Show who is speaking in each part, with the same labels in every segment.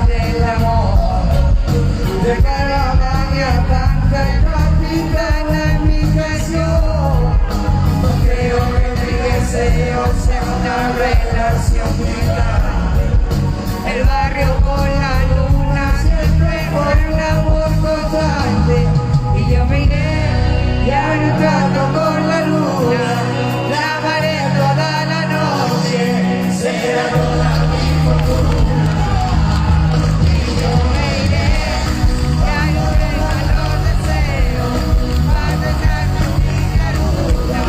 Speaker 1: del amor. De caravana blanca y tropicana en mi canción. No creo que mi deseo sea una relación vital. El barrio con la luna siempre por un amor constante. Y yo me iré ya no trato con la luna. La amaré toda la noche, será toda mi fortuna. Y yo me iré, ya no tengo los deseos, para dejar tu vida luna,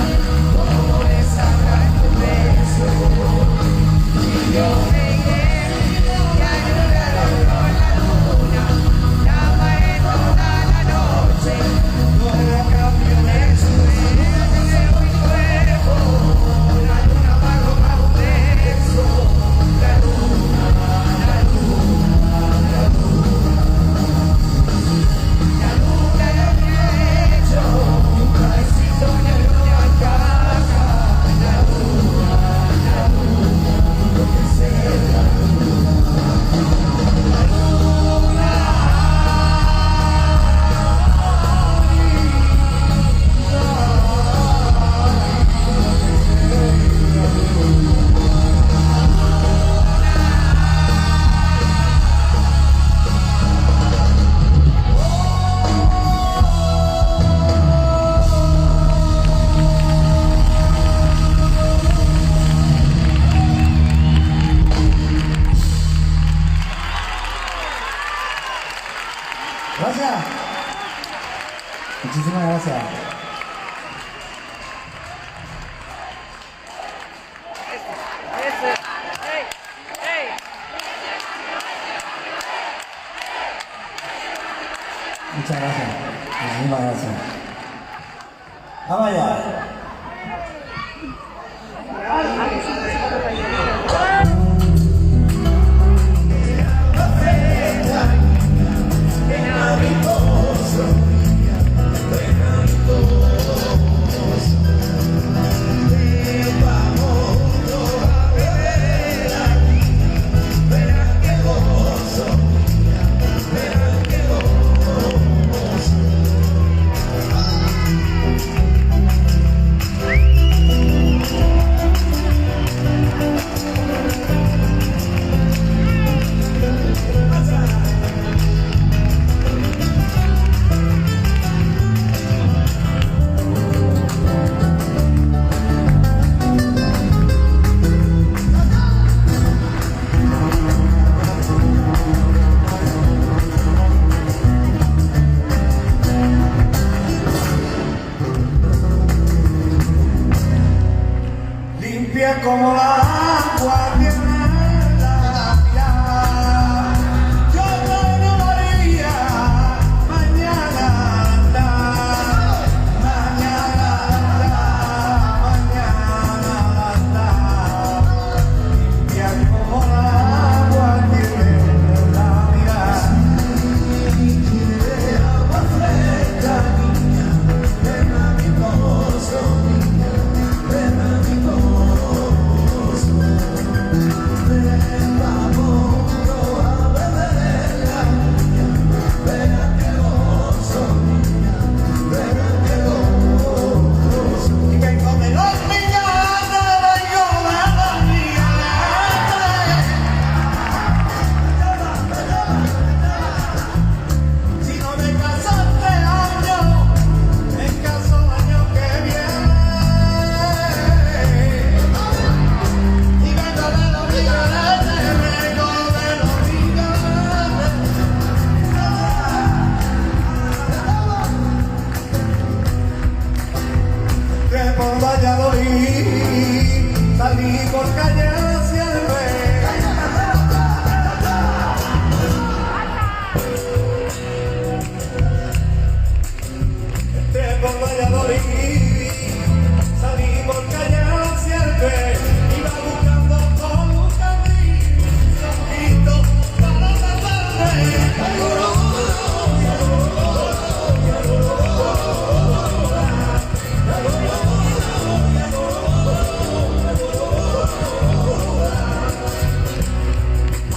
Speaker 1: como desahogar tu beso. Y yo me iré, ya no trato con la luna, la amaré toda la noche, toda cambio de su vida de mi cuerpo. La luna va a robar un beso, la luna, la luna, la luna. La luna lo que ha hecho, un pedacito de luna caja. La luna, lo que sea la luna. La luna,
Speaker 2: Gracias. Muchísimas gracias. Muchas gracias. Muchísimas gracias. Vamos allá. Limpia como la agua que me la mirada. Yo no haría mañana andar, mañana andar, mañana andar. Limpia como la agua que me la mirada. Quiere agua fresca, niña, ven a mi pozo, niña, ven a mi pozo. Por Valladolid salí por calle hacia el rey. Por Valladolid salí por calle hacia el rey. Iba buscando con un camino para taparme.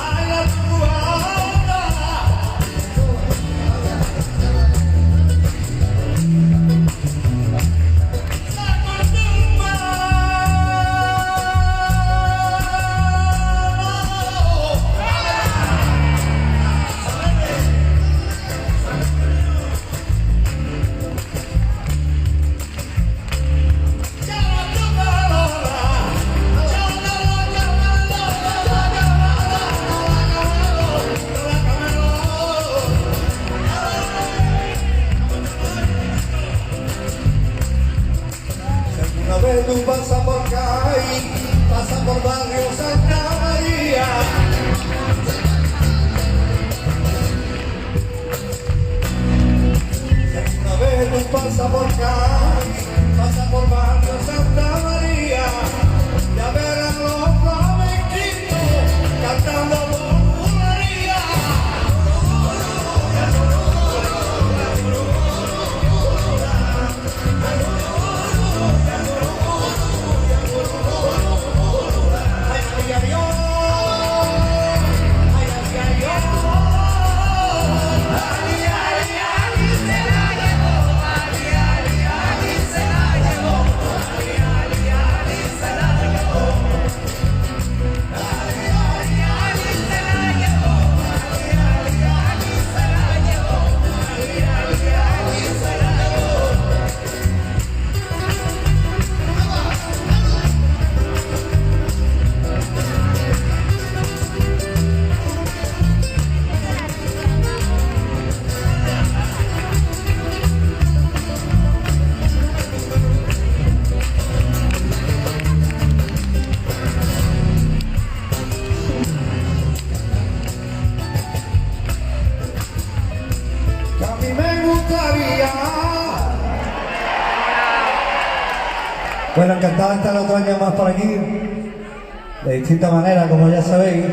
Speaker 2: Ay, la
Speaker 3: Bueno, encantado de estar otro año más por aquí, de distinta manera, como ya sabéis.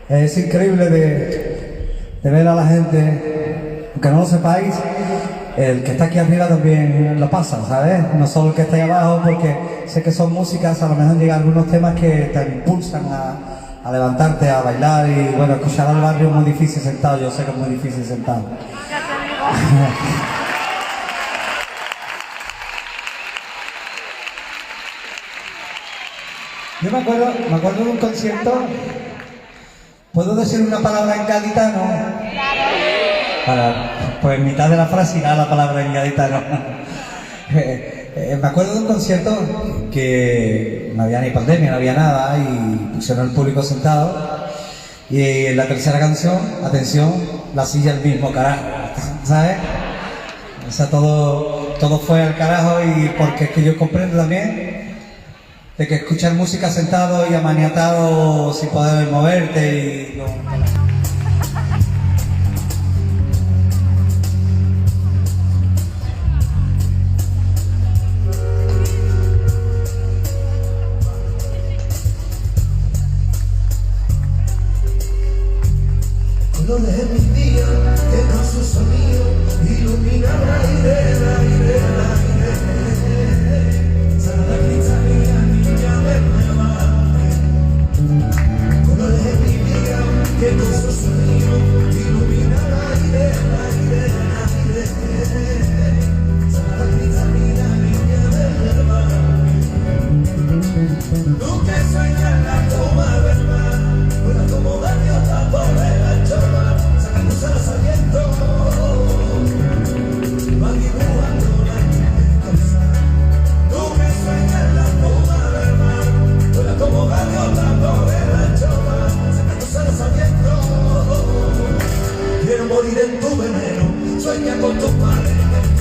Speaker 3: Es increíble de ver a la gente, aunque no lo sepáis, el que está aquí arriba también lo pasa, ¿sabes? No solo el que está ahí abajo, porque sé que son músicas, a lo mejor llegan algunos temas que te impulsan a levantarte, a bailar y bueno, escuchar al barrio es muy difícil sentado, yo sé que es muy difícil sentado. Yo me acuerdo de un concierto. ¿Puedo decir una palabra en gaditano? Pues en mitad de la frase irá la palabra en gaditano. Me acuerdo de un concierto que no había ni pandemia, no había nada y pusieron al público sentado y en la tercera canción, atención, la silla el mismo carajo, ¿sabes? O sea, todo fue al carajo y porque es que yo comprendo también de que escuchar música sentado y amaniatado sin poder moverte y
Speaker 2: colores en mis días, que con su sonido ilumina el aire, el aire, el aire. Santa Cristalina, niña del levante. Colores en mis días, que con su sonido ilumina el aire, el aire, el aire. Santa Cristalina, niña del levante. Tú que sueñas la toma del mar, fuera como gaviota por el chorba, sacándose los alientos, van dibujando la cosa. Tú que sueñas la toma del mar, fuera como gaviota por el chorba, sacándose los alientos. Quiero morir en tu veneno, sueña con tu padre,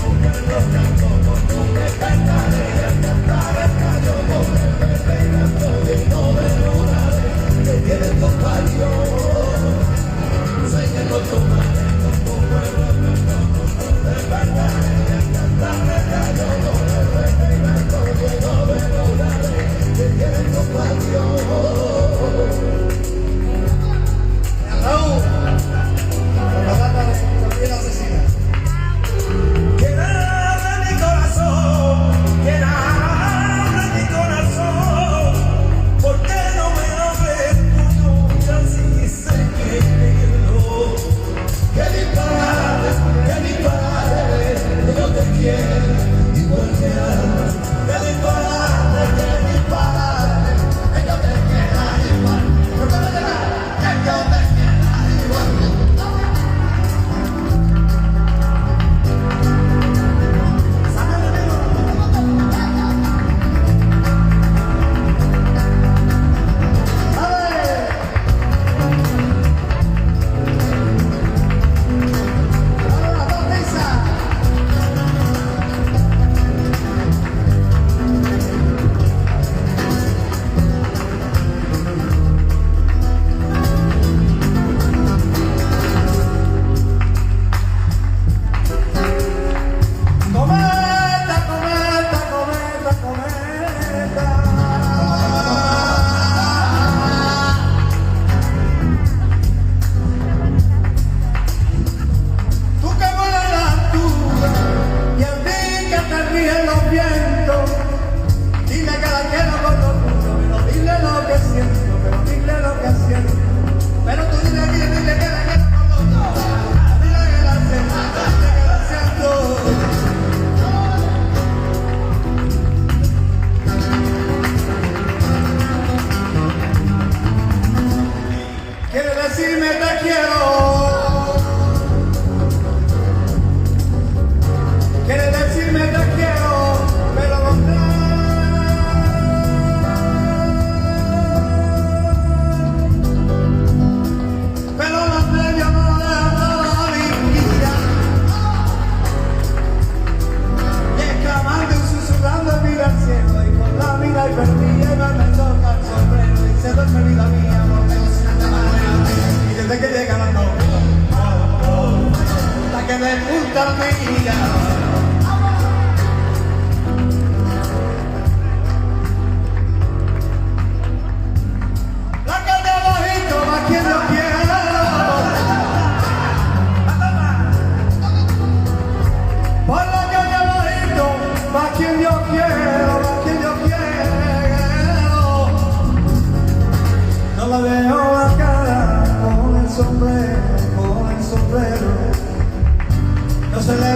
Speaker 2: con tu perro, con tu que cantaré, cantaré, callo, pegando y no me lograré, que tienen dos palios. Sueña con tu madre, con tu pueblo, con tu verdad, cantaré, callo, pegando y no me lograré, que tienen dos palios.
Speaker 3: Raúl, la banda de Gabriela Asesina.
Speaker 2: Que nada en mi corazón, que nada en mi corazón, ¿por qué no me abres tu novia si sé que que disparate, que yo te quiero igual que antes, que disparate, que yo te quiera igual, que yo te quiera igual.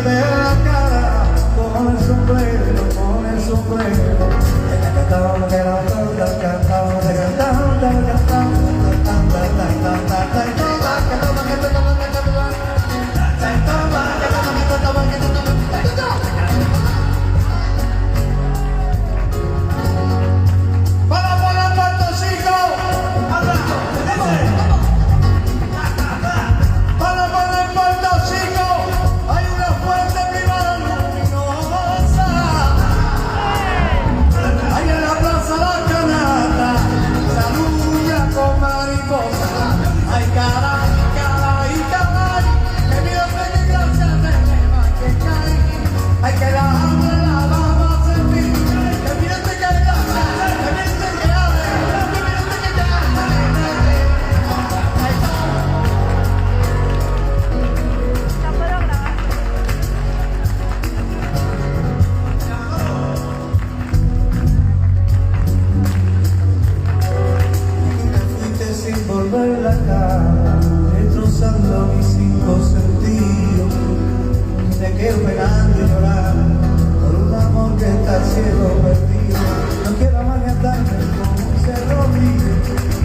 Speaker 2: de la cara con el sombrero, con el sombrero. Ella cantaba, que era tonta, cantaba, te cantaba, te cantaba, destrozando mis cinco sentidos. Me quedo penando y llorando por un amor que está ciego perdido. No quiero maniatarme como un cerro mío,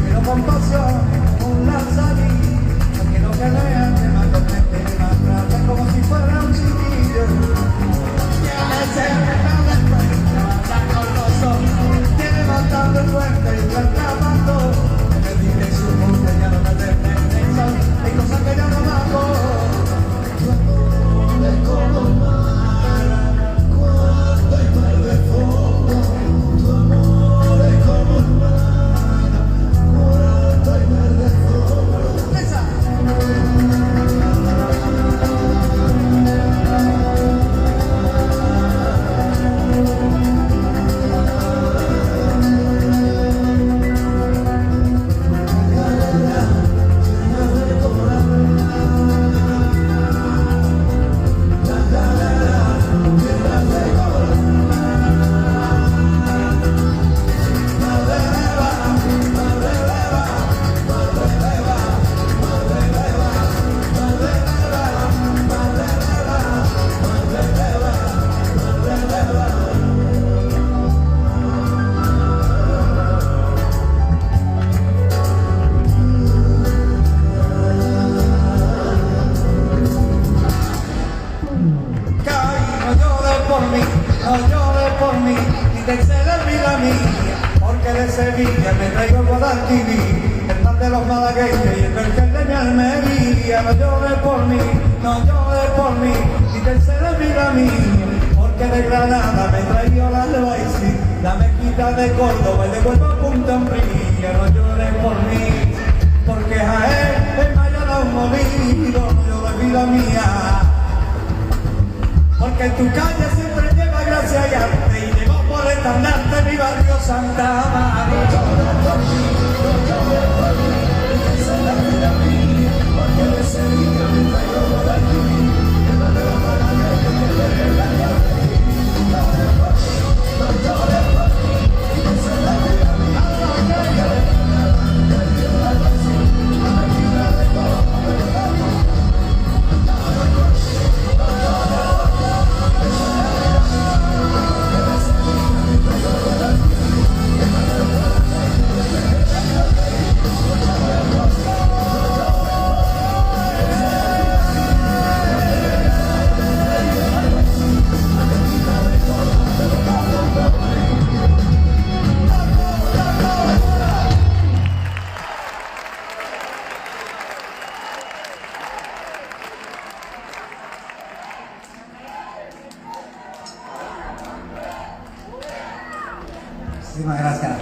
Speaker 2: quiero compasión como un lanzarín. No quiero que vean que me atormenten y me atrapen como si fuera un chiquillo. Tiene matando el puente y está acabando. Me dije su mundo ya no me detengan. Hay cosas que ya no me hago. Tu amor es como el mar, cuando hay mar de fondo. Tu amor es como el mar, cuando hay mar de fondo. ¡Esa! No llores por mí, ni te excedas vida mía, porque de Sevilla me traigo el Guadalquivir, el pan de los malagueños y el vergel de mi Almería. No llores por mí, no llores por mí, ni te excedas vida mía, porque de Granada me traigo la Loaizi, la mezquita de Córdoba y de Huelva a Punta Umbría. No llores por mí, porque Jaén es mayor a un molido. No llores vida mía, porque en tu calle siempre lleva gracia y arte, y llevo por el estandarte mi barrio Santa María. Porque de Sevilla me traigo Guadalquivir, el pan de los malagueños y el vergel de mi Almería. No llores por mí, ni te excedas vida mía, porque de Granada me traigo la Loaizi, la mezquita de Córdoba.
Speaker 3: Muchísimas gracias.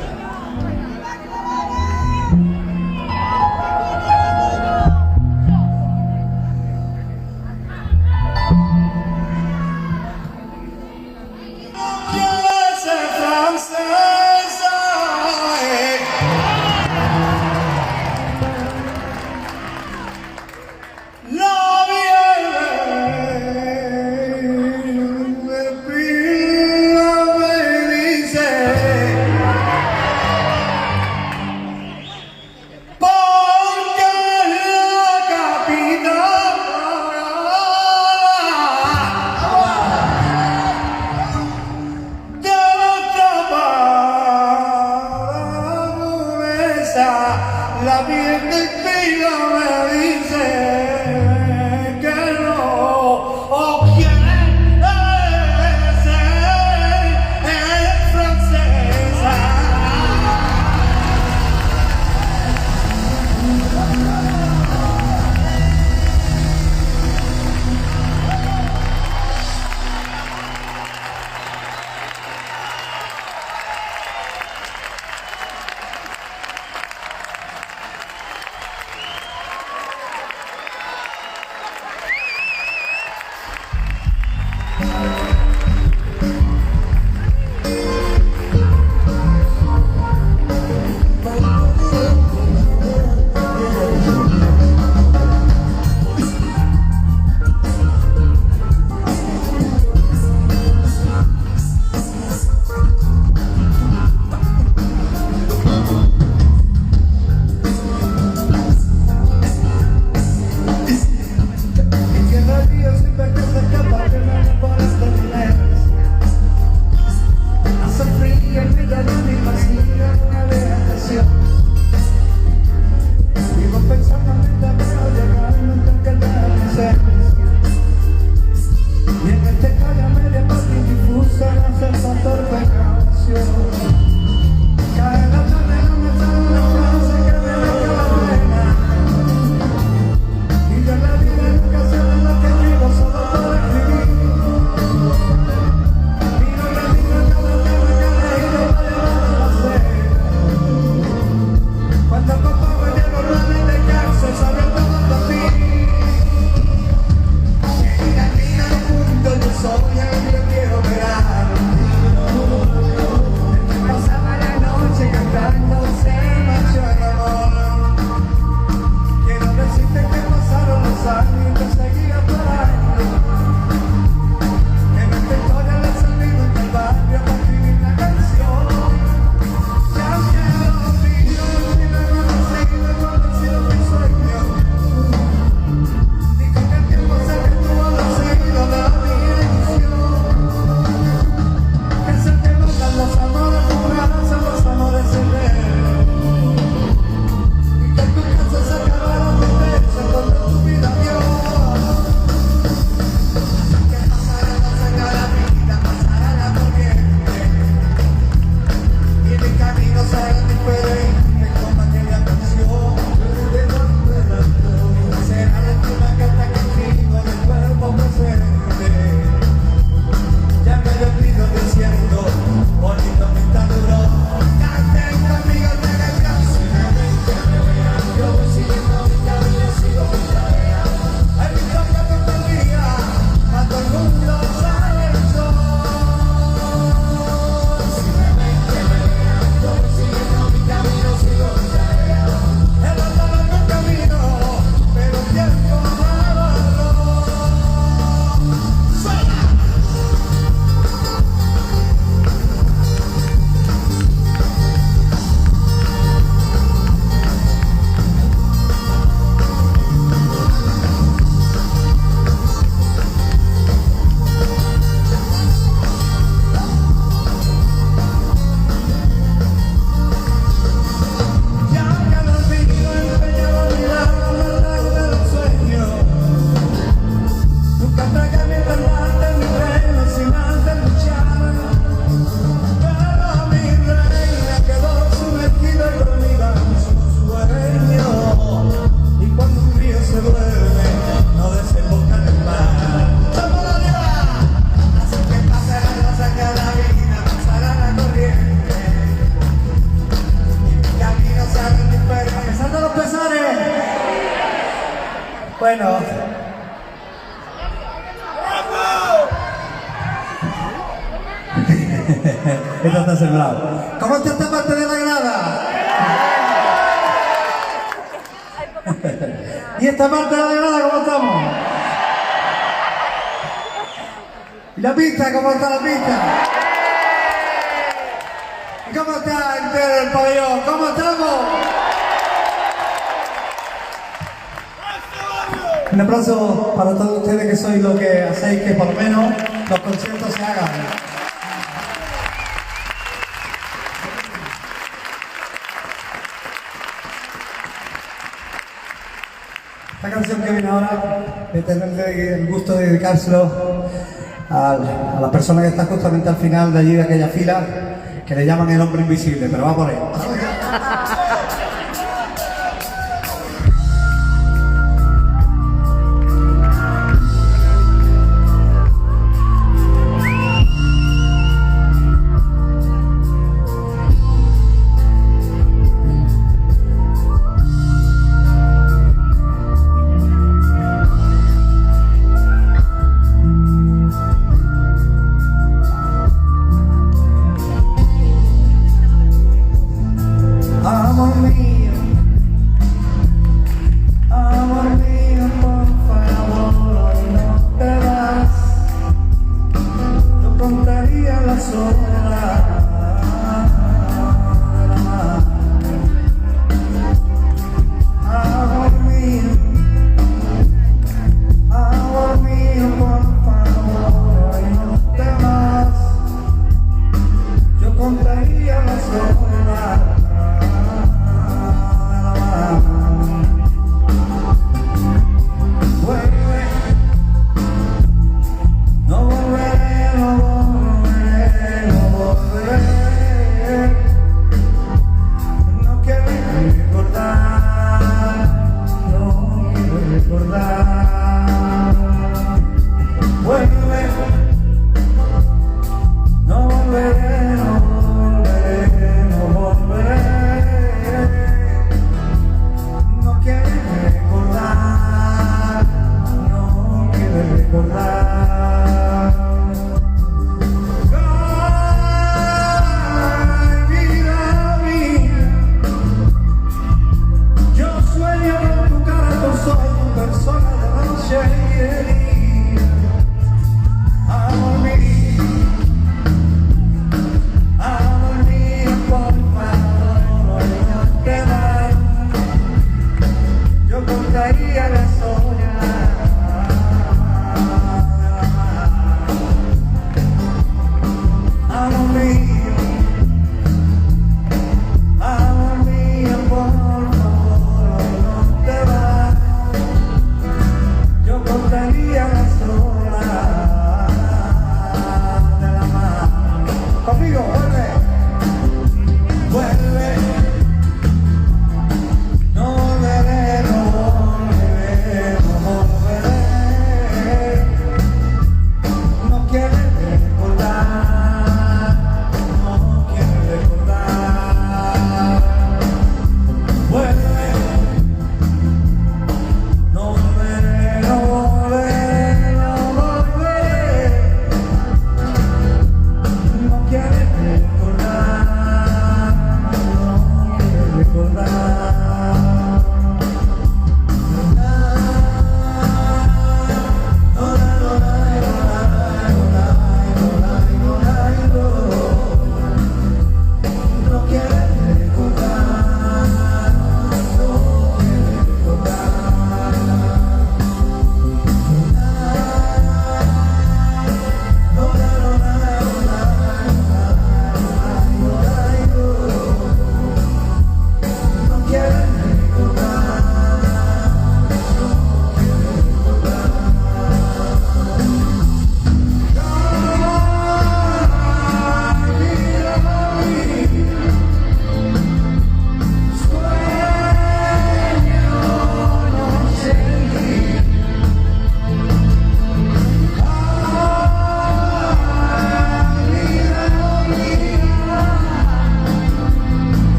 Speaker 3: Bueno. Esto está sembrado. ¿Cómo está esta parte de la grada? ¿Y esta parte de la grada cómo estamos? ¿Y la pista? ¿Cómo está la pista? ¿Y cómo está entero el pabellón? ¿Cómo estamos? Un aplauso para todos ustedes que sois lo que hacéis que por lo menos los conciertos se hagan. Esta canción que viene ahora, de tener el gusto de dedicárselo a la persona que está justamente al final de allí de aquella fila, que le llaman el hombre invisible, pero va por ahí.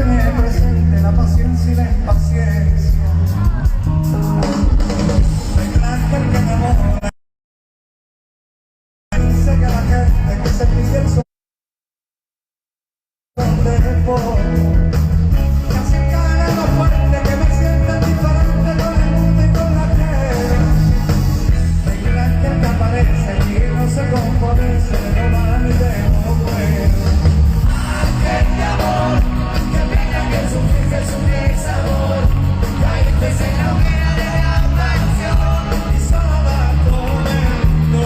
Speaker 3: tiene presente la paciencia y la impaciencia. Hay un ángel que me enamora. Dice que la gente que se pide el sol de polvo. Casi cae lo fuerte que me siente diferente con el mundo y con la tierra. Hay un ángel que aparece y no se compadece de lo malo y de lo bueno.
Speaker 2: Ángel de amor, que venga que sufriste su sabor, caíste en la hoguera de la pasión y solo la tormento.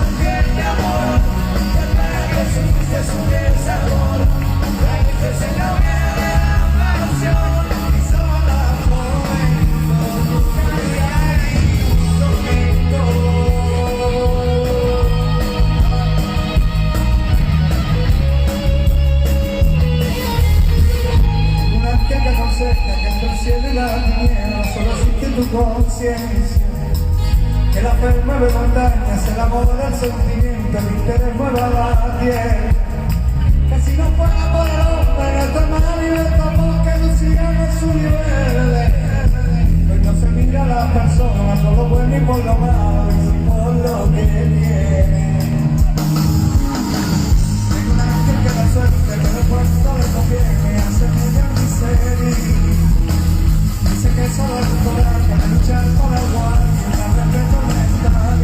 Speaker 2: Ángel de amor, que venga que sufriste su sabor, caíste en la hoguera de la pasión y solo la tormento.
Speaker 3: Un ángel que aconseja que entre el cielo y la tiniebla solo existe tu conciencia. Que la fe mueve montañas, el amor del sentimiento, el interés mueva la tierra. Que si no fuera por el hombre en esta mar y de tapón que lucían en su nivel. Hoy no se mira a las personas por lo bueno y por lo malo, y sí por lo que tienen. Tengo un ángel que da suerte, que de fuerza le conviene, hace media miseria. Dice que solo es un coraje de luchar por el guay y una respeto mental.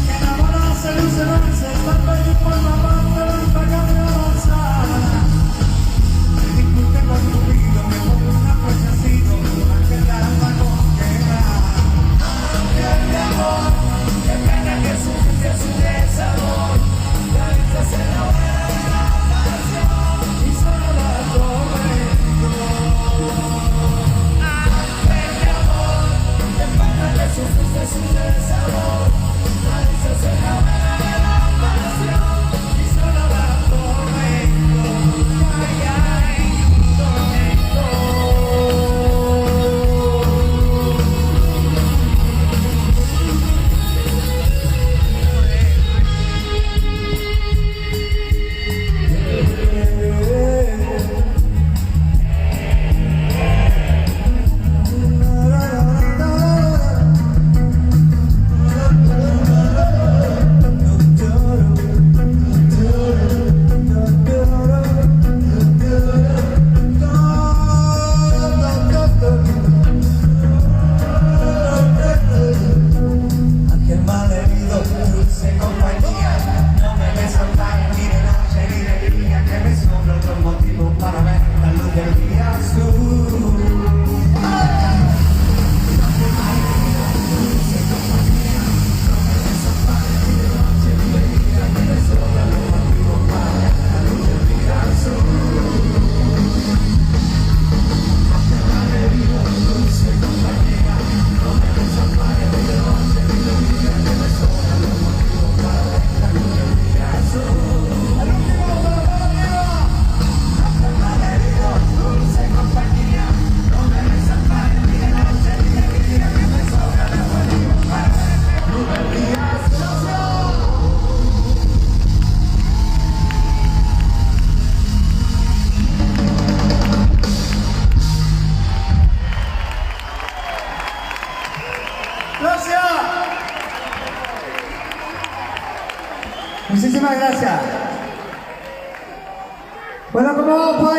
Speaker 3: Que enamorarse, ilusionarse, estar feliz por la parte del pecado y avanzar. Que disfrute con tu vida, que por una fuerza ha sido una que la anda con quedar.
Speaker 2: Ángel de amor, que venga que sufriste su sabor, caíste en la hoguera de la pasión y solo la tormento. Ángel de amor, que venga que sufriste su sabor, caíste en la hoguera de la pasión y solo la tormento. Ay, ay, tormento.
Speaker 3: Ángel malherido, dulce compañía, no me desampare ni de noche ni de día, que me sobra otro motivo para ver la luz del día azul. ¡Gracias! Muchísimas gracias. Bueno, ¿cómo vamos?